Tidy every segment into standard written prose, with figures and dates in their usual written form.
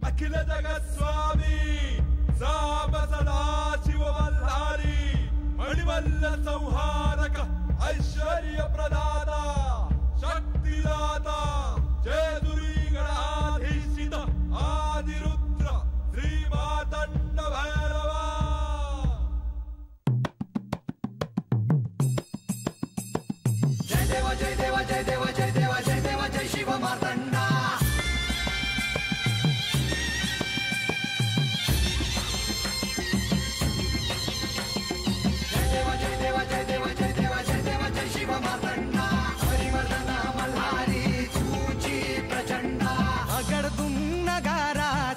अखिल जगस्वामी साम सदा शिव मल्हारी मणिमल्ल संहारक ऐश्वर्य प्रदाता शक्तिदाता जयदुरी गणाधीशित आदिरुद्र श्री मातंड भैरवा। जय देव जय देव जय देव जय देव जय देव जय शिव मातंडा।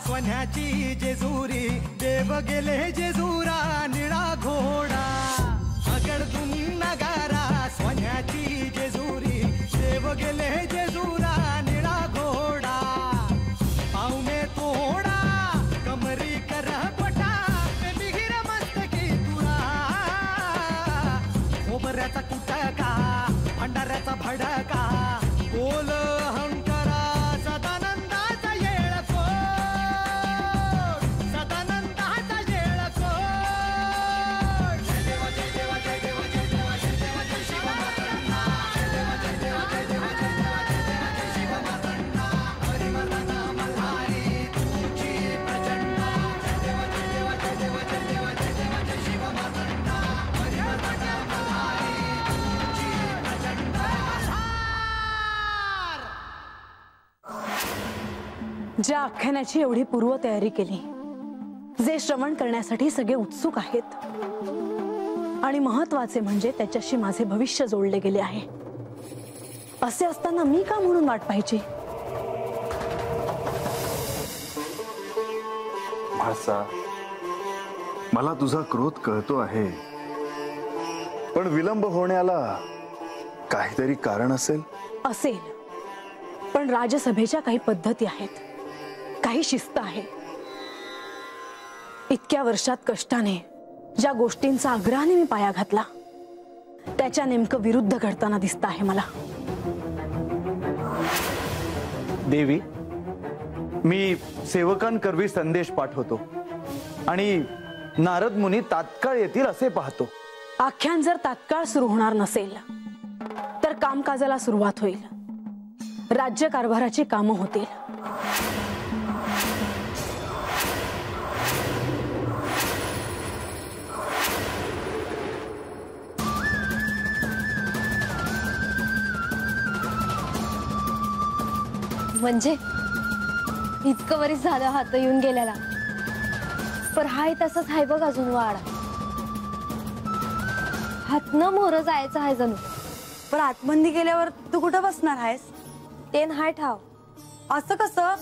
स्वन्याची जेजुरी देव गेले जेजुरा निळा घोडा। अगडतून नगारा स्वन्याची जेजुरी देव गेले जेजुरा निळा घोडा। पाऊ में तोडा कमरी कर पटा मिहिर मस्तकी तुरा। खोबऱ्याचा कुटका भंडाऱ्याचा भडका बोल अहंकारा सदानंदाचा येळको। ज्या आख्यानाची एवढी पूर्वतयारी केली, जे श्रवण करण्यासाठी सगळे उत्सुक आहेत आणि महत्त्वाचे म्हणजे त्याच्याशी माझे भविष्य जोडले गेले आहे, असे असताना मी का म्हणून वाट पाहिजे? भासा, मला तुझा क्रोध कळतो आहे, पण विलंब होण्याला काहीतरी कारण असेल। असेल, पण राजसभेच्या काही पद्धती आहेत, काही शिस्त आहे। इतक्या वर्षात कष्टाने ज्या गोष्टींचा आग्रहाने मी पाया घातला, त्याच्या नेमकं विरुद्ध घडताना दिसत आहे मला। देवी, मी सेवकांकरवी संदेश पाठवतो आणि नारद मुनी तात्काळ येतील असे पाहतो। आख्यान जर तात्काळ सुरू होणार नसेल तर कामकाजाला सुरुवात होईल, राज्य कारभाराची कामं होतील। म्हणजे इतकं वरीच झालं हात येऊन गेल्याला, पर हाय तसंच हाय बघ अजून वाडा। हात न मोर जायचं आहे जणू। पण आतमंदी गेल्यावर तू कुठं बसणार आहेस? ते हाय ठाव। असं कसं?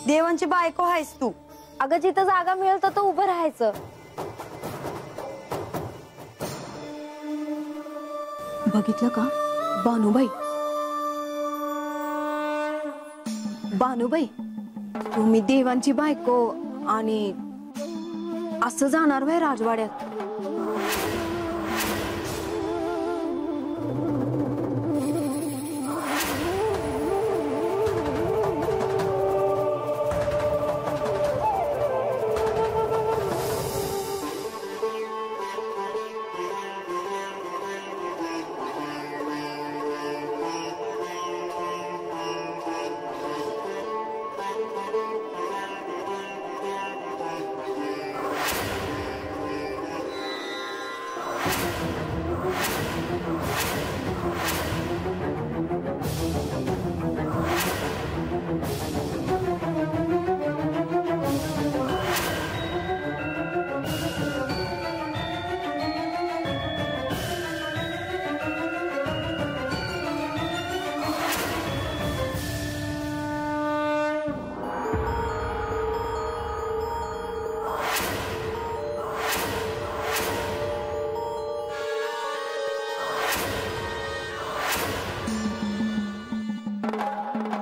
देवांची बायको आहेस तू। अगं जिथं जागा मिळेल तर उभं राहायचं। बघितलं का बानुबाई? बानुबाई, तुम्ही देवांची बायको आणि असं जाणार वय राजवाड्यात?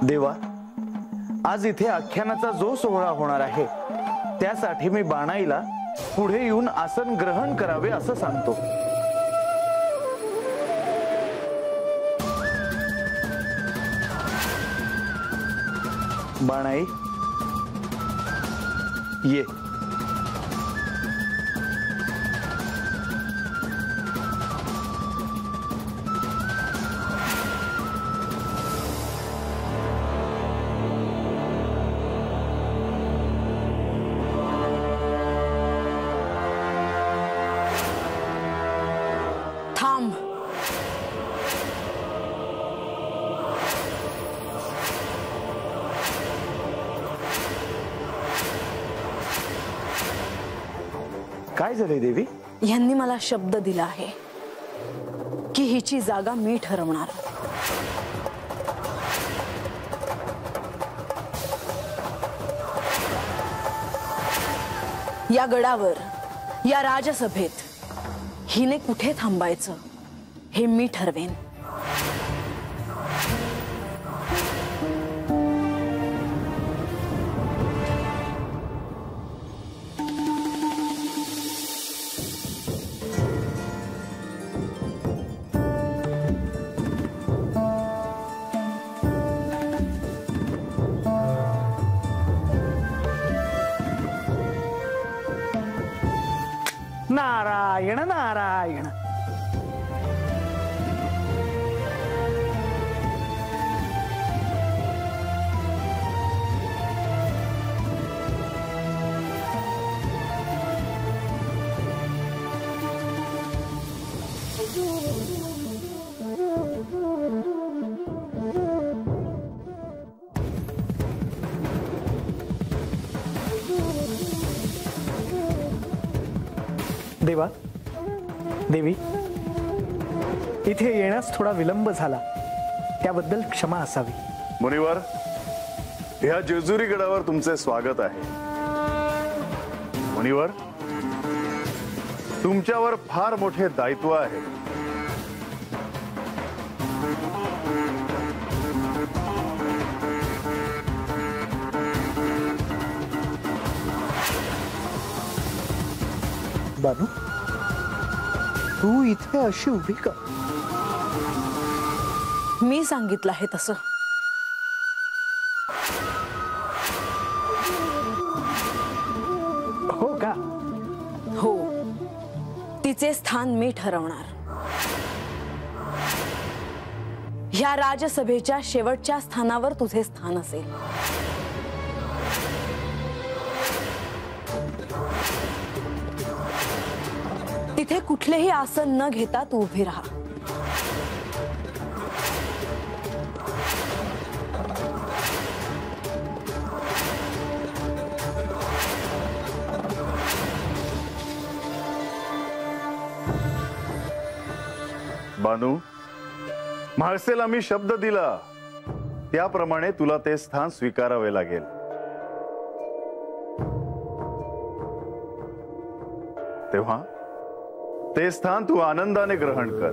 देवा, आज इथे आख्यानाचा जो सोहळा होणार आहे त्यासाठी मी बाणाईला पुढे येऊन आसन ग्रहण करावे असं सांगतो। बाणाई, ये. थांब. काय झाले देवी? यांनी मला शब्द दिला आहे की हिची जागा मी ठरवणार. या गडावर, या राजसभेत हिने कुठे थांबायचं हे मी ठरवेन. नारायण नारायण. देवा, देवी, इथे येण्यास थोडा विलंब झाला, त्याबद्दल क्षमा असावी. मुनिवर, ह्या जेजुरी गडावर तुमचे स्वागत आहे. मुनिवर, तुमच्यावर फार मोठे दायित्व आहे. बानू, तू इथे अशी उभी का? मी सांगितलं आहे तसं. हो का? हो, तिचे स्थान मी ठरवणार. ह्या राजसभेच्या शेवटच्या स्थानावर तुझे स्थान असेल. तिथे कुठलेही आसन न घेता तू उभी राहा. बानू, म्हाळसेला मी शब्द दिला त्याप्रमाणे तुला ते स्थान स्वीकारावे लागेल. तेव्हा ते स्थान तू आनंदाने ग्रहण कर.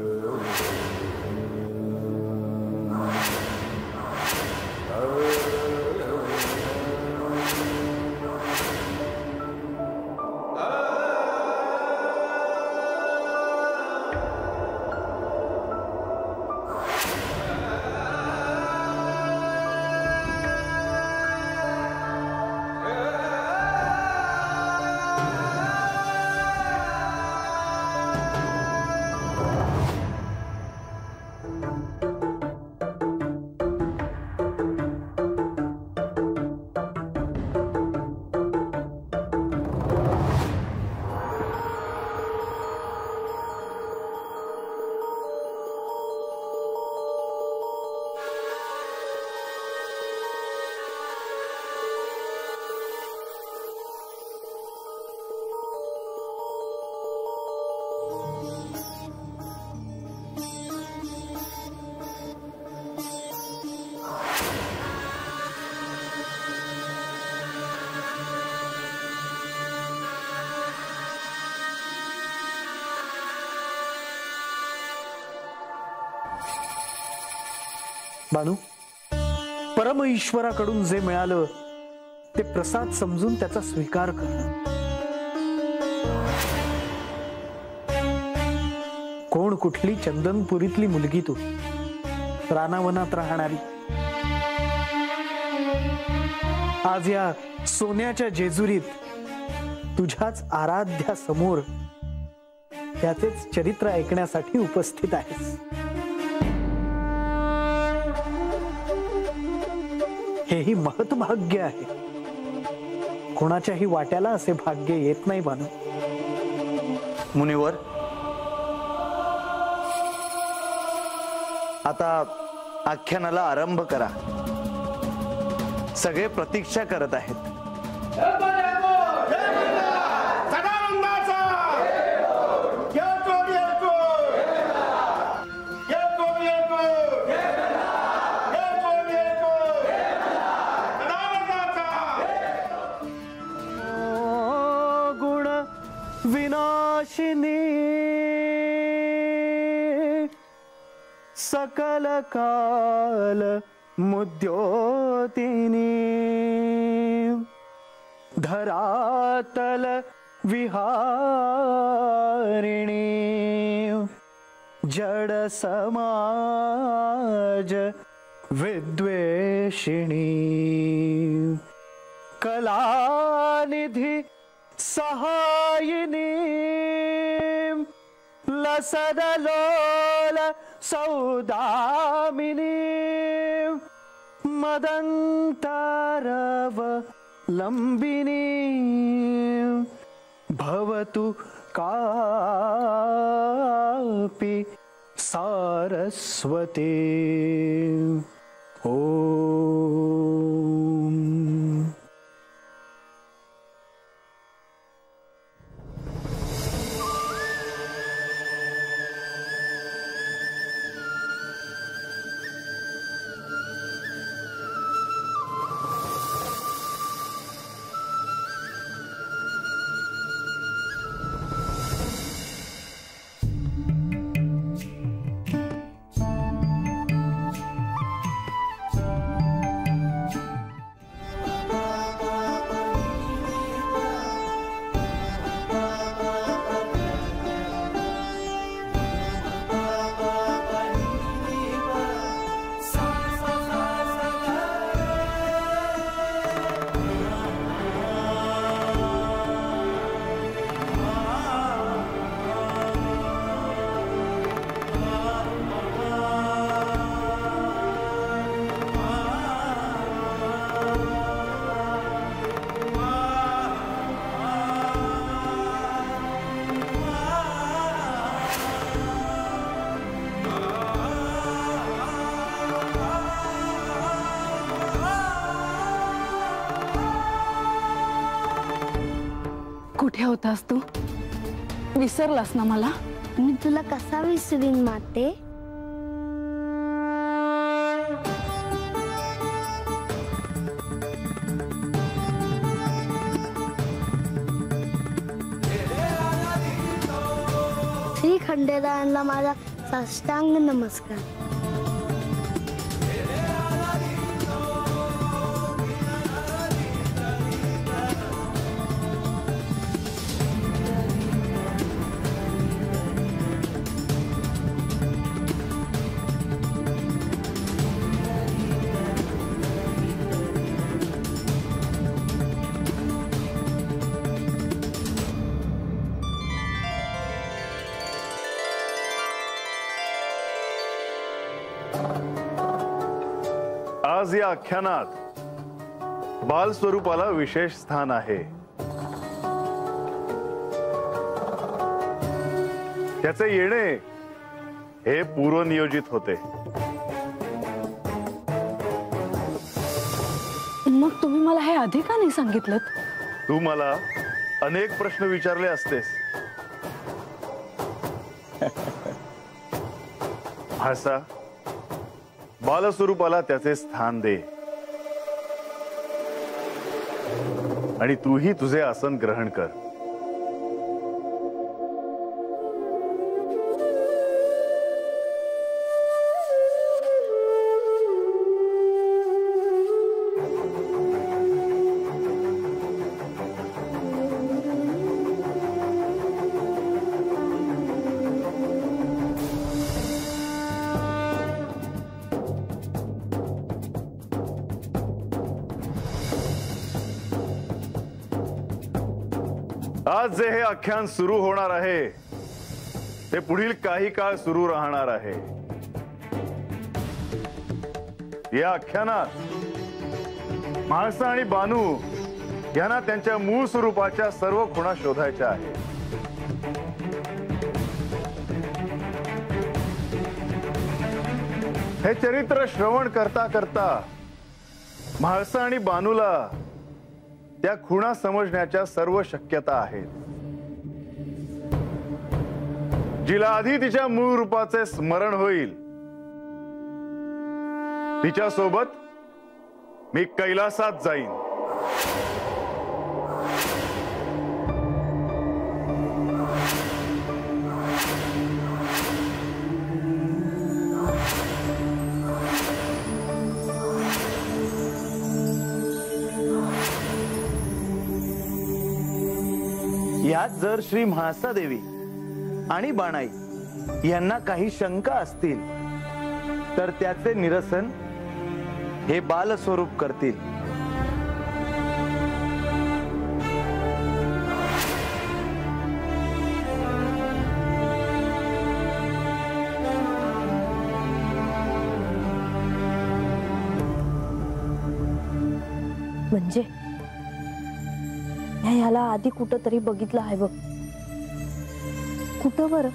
बानू, परम ईश्वराकडून जे मिळालं ते प्रसाद समजून त्याचा स्वीकार कर. कोण कुठली चंदनपुरीतली मुलगी तू, रानावनात राहणारी, आज या सोन्याच्या जेजुरीत तुझ्याच आराध्या समोर त्याचेच चरित्र ऐकण्यासाठी उपस्थित आहेस. हेही महत्भाग्य आहे. कोणाच्याही वाट्याला असे भाग्य येत नाही भानू. मुनिवर, आता आख्यानाला आरंभ करा. सगळे प्रतीक्षा करत आहेत. गुण विनाशिनी सकल काल मुद्योतिनी धरातल विहारिणी जड समाज विद्वेषिणी कलानिधि सहायिनी लसदलोल सौदामिनी मदंतरव लंबिनी भवतु कापि सारस्वती. ओम. कुठे होतास तू? विसरलास ना मला? मी तुला कसा विसरीन माते? श्री खंडेरायांना माझा साष्टांग नमस्कार. आज या आख्यानात बाल स्वरूपाला विशेष स्थान आहे. त्याचे येणे हे पूर्वनियोजित होते. मग तुम्ही मला हे आधी का नाही सांगितलं? तू मला अनेक प्रश्न विचारले असतेस. भासा, बालस्वरूपाला त्याचे स्थान दे आणि तूही तुझे आसन ग्रहण कर. आज जे हे आख्यान सुरू होणार आहे ते पुढील काही काळ सुरू राहणार आहे. या आख्यानात म्हाळसा आणि बानू यांना त्यांच्या मूळ स्वरूपाच्या सर्व खुणा शोधायच्या आहेत. हे चरित्र श्रवण करता करता म्हाळसा आणि बानूला त्या खुणा समजण्याच्या सर्व शक्यता आहेत. जिला आधी तिच्या मूळ रूपाचे स्मरण होईल तिच्या सोबत मी कैलासात जाईन. यात जर श्री म्हाळसा देवी आणि बाणाई यांना काही शंका असतील तर त्याचे निरसन हे बालस्वरूप करतील. म्हणजे ह्याला आधी कुठं तरी बघितलं आहे बघ. कुठं बरं?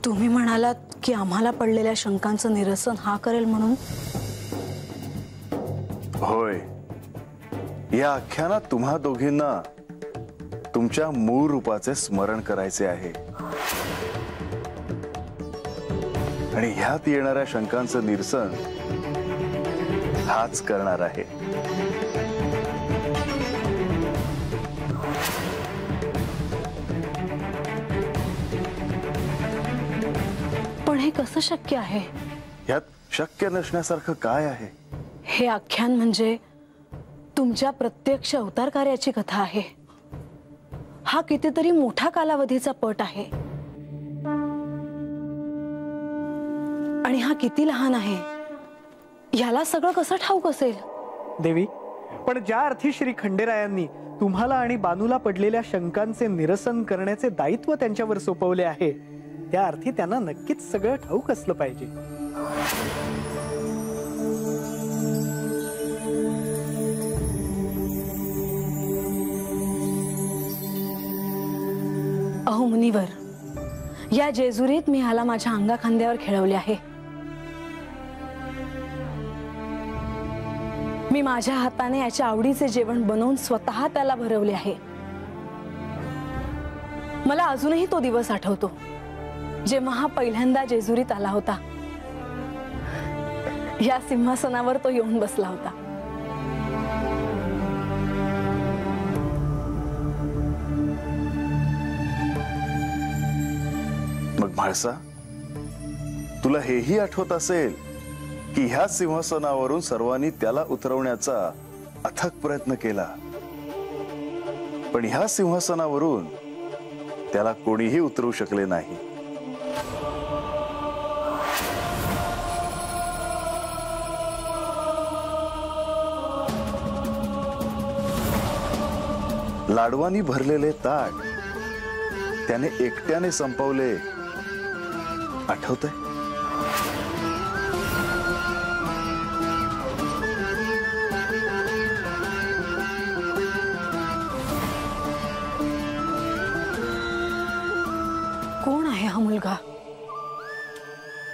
तुम्ही म्हणालात की आम्हाला पडलेल्या शंकांचं निरसन हा करेल म्हणून. होय, या आख्यानात तुम्हा दोघींना तुमच्या मूळ रूपाचे स्मरण करायचे आहे आणि ह्यात येणाऱ्या शंकांचं निरसन हाच करणार आहे. पण हे कसं शक्य आहे? ह्यात शक्य नसण्यासारखं काय आहे? हे आख्यान म्हणजे तुमच्या प्रत्यक्ष अवतार कार्याची कथा आहे. हा कितीतरी मोठा कालावधीचा पट आहे आणि हा किती लहान आहे याला सगळं कसं ठाऊक असेल? देवी, पण ज्या अर्थी श्री खंडेरायांनी तुम्हाला आणि बानूला पडलेल्या शंकांचे निरसन करण्याचे दायित्व त्यांच्यावर सोपवले आहे त्या अर्थी त्यांना नक्कीच सगळं ठाऊक असलं पाहिजे. अहो मुनिवर, या जेजुरीत मी ह्याला माझ्या अंगा खांद्यावर खेळवले आहे. मी माझ्या हाताने याच्या आवडीचे जेवण बनवून स्वतः त्याला भरवले आहे. मला अजूनही तो दिवस आठवतो जेव्हा हा पहिल्यांदा जेजुरीत आला होता. या सिंहासनावर तो येऊन बसला होता. मग म्हाळसा, तुला हेही आठवत असेल की ह्या सिंहासनावरून सर्वांनी त्याला उतरवण्याचा अथक प्रयत्न केला, पण ह्या सिंहासनावरून त्याला कोणीही उतरवू शकले नाही. लाडवानी भरलेले ताट त्याने एकट्याने संपवले, आठवतंय? कोण आहे हा मुलगा?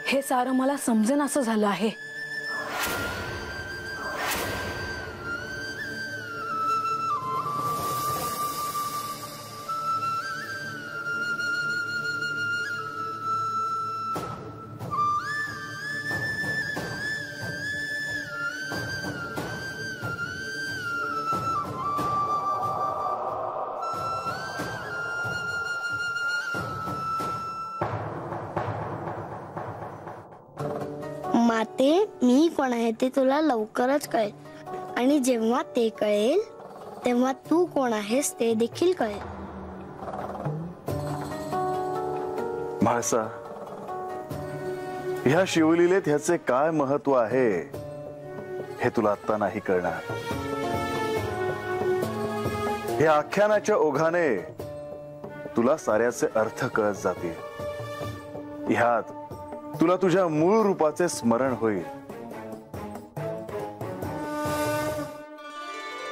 हे सारं मला समजेन असं झालं आहे. माते, मी कोण आहे ते तुला लवकरच कळेल आणि जेव्हा ते कळेल तेव्हा तू कोण आहेस ते देखील कळेल. म्हाळसा, ह्या शिवलीलेत ह्याचे काय महत्व आहे हे तुला आता नाही कळणार. या आख्यानाच्या ओघाने तुला साऱ्याचे अर्थ कळत जातील. ह्यात तुला तुझ्या मूळ रूपाचे स्मरण होईल.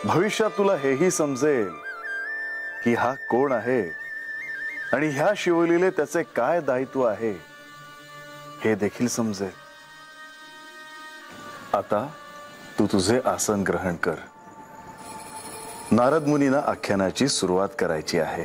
भविष्यात तुला हेही समजेल की हा कोण आहे आणि ह्या शिवलीले त्याचे काय दायित्व आहे हे देखील समजेल. आता तू तुझे आसन ग्रहण कर. नारद मुनींना आख्यानाची सुरुवात करायची आहे.